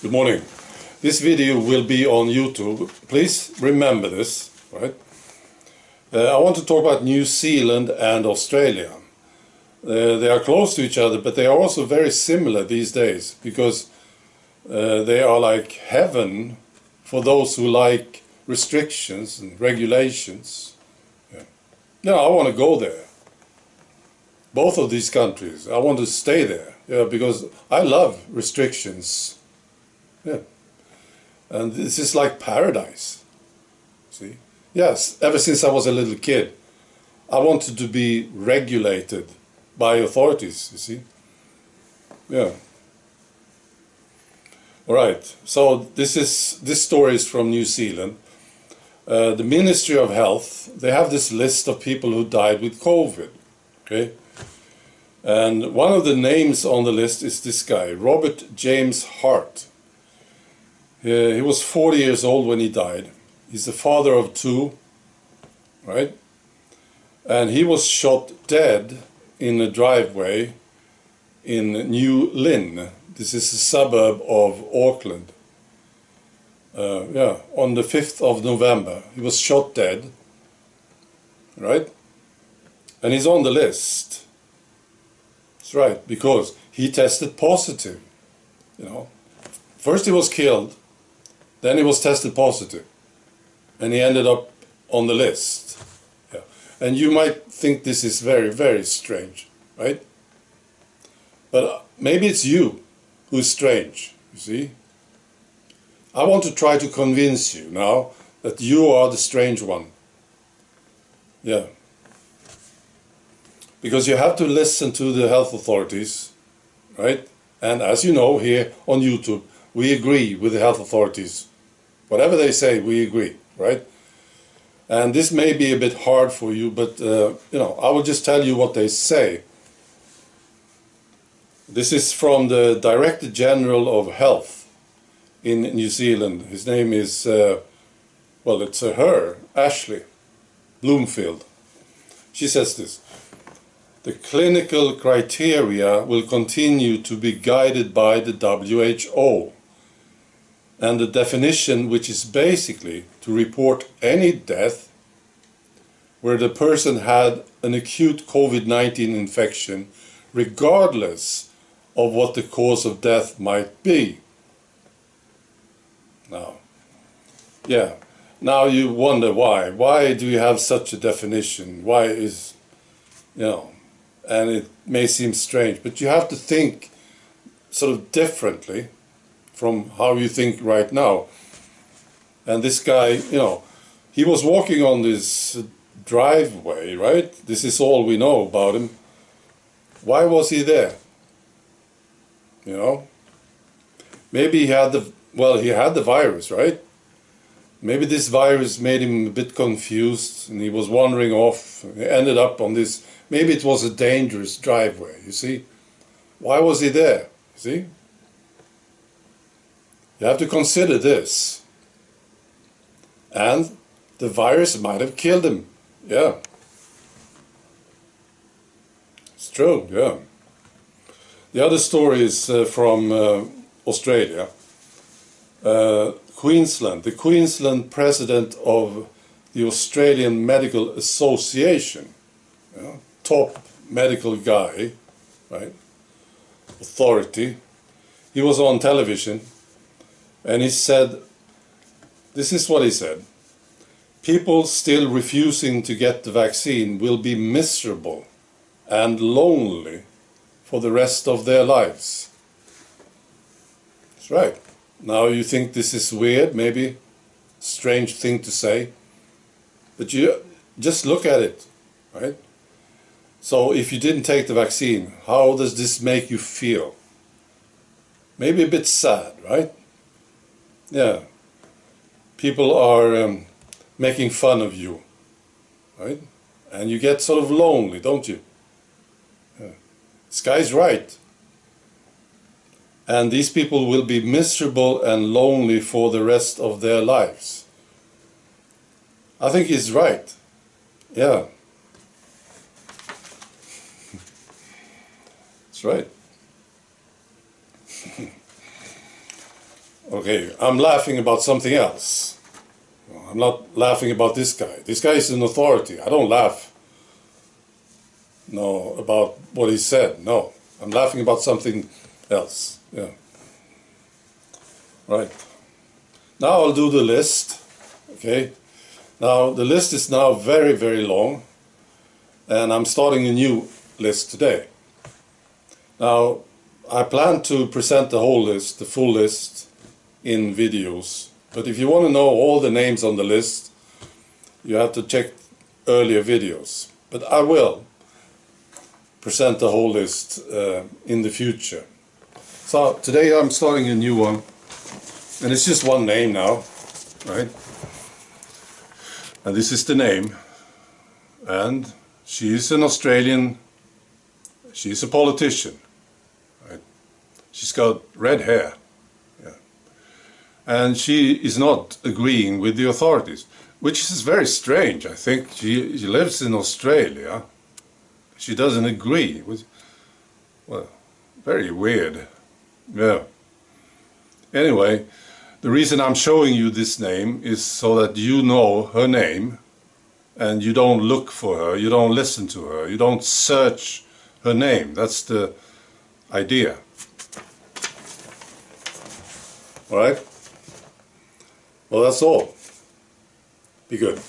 Good morning. This video will be on YouTube. Please remember this, right? I want to talk about New Zealand and Australia. They are close to each other, but they are also very similar these days because they are like heaven for those who like restrictions and regulations. Yeah, I want to go there. Both of these countries, I want to stay there. Yeah, because I love restrictions. Yeah. And this is like paradise. See? Yes, ever since I was a little kid, I wanted to be regulated by authorities, you see? Yeah. All right. So this story is from New Zealand. The Ministry of Health, they have this list of people who died with COVID. Okay? And one of the names on the list is this guy, Robert James Hart. He was 40 years old when he died. He's the father of two, right? And he was shot dead in a driveway in New Lynn. This is a suburb of Auckland. On the 5th of November. He was shot dead, right? And he's on the list. That's right, because he tested positive, you know. First he was killed, then he was tested positive, and he ended up on the list. Yeah. And you might think this is very, very strange, right? But maybe it's you who's strange, you see? I want to try to convince you now that you are the strange one. Yeah. Because you have to listen to the health authorities, right? And as you know, here on YouTube, we agree with the health authorities. Whatever they say, we agree, right? And this may be a bit hard for you, but I will just tell you what they say. This is from the Director General of Health in New Zealand. His name is, it's her, Ashley Bloomfield. She says this: the clinical criteria will continue to be guided by the WHO. And the definition, which is basically to report any death where the person had an acute COVID-19 infection, regardless of what the cause of death might be. Now you wonder why. Why do you have such a definition? Why is, and it may seem strange, but you have to think sort of differently from how you think right now. And this guy, he was walking on this driveway, right? This is all we know about him. Why was he there? Maybe he had the virus, right? Maybe this virus made him a bit confused and he was wandering off. He ended up on this, maybe it was a dangerous driveway, you see? Why was he there, you see? You have to consider this. And the virus might have killed him. Yeah. It's true, yeah. The other story is from Australia. Queensland. The Queensland president of the Australian Medical Association. Top medical guy, right? Authority. He was on television. And he said, this is what he said: people still refusing to get the vaccine will be miserable and lonely for the rest of their lives. That's right. Now you think this is weird, maybe strange thing to say, but you just look at it, right? So if you didn't take the vaccine, how does this make you feel? Maybe a bit sad, right? Yeah, people are making fun of you, right? And you get sort of lonely, don't you? Yeah. This guy's right. And these people will be miserable and lonely for the rest of their lives. I think he's right. Yeah. That's right. Okay, I'm laughing about something else. I'm not laughing about this guy. This guy is an authority. I don't laugh, no, about what he said. No, I'm laughing about something else. Yeah. Right. Now I'll do the list. Okay. Now the list is now very, very long, and I'm starting a new list today. Now I plan to present the whole list, the full list, in videos. But if you want to know all the names on the list, you have to check earlier videos. But I will present the whole list in the future. So today I'm starting a new one, and it's just one name now, right? And this is the name, and she's an Australian, she's a politician, right? She's got red hair, yeah. And she is not agreeing with the authorities, which is very strange. I think she lives in Australia. She doesn't agree with, well, very weird, yeah. Anyway, the reason I'm showing you this name is so that you know her name, and you don't look for her, you don't listen to her, you don't search her name. That's the idea. All right? Well, that's all. Be good.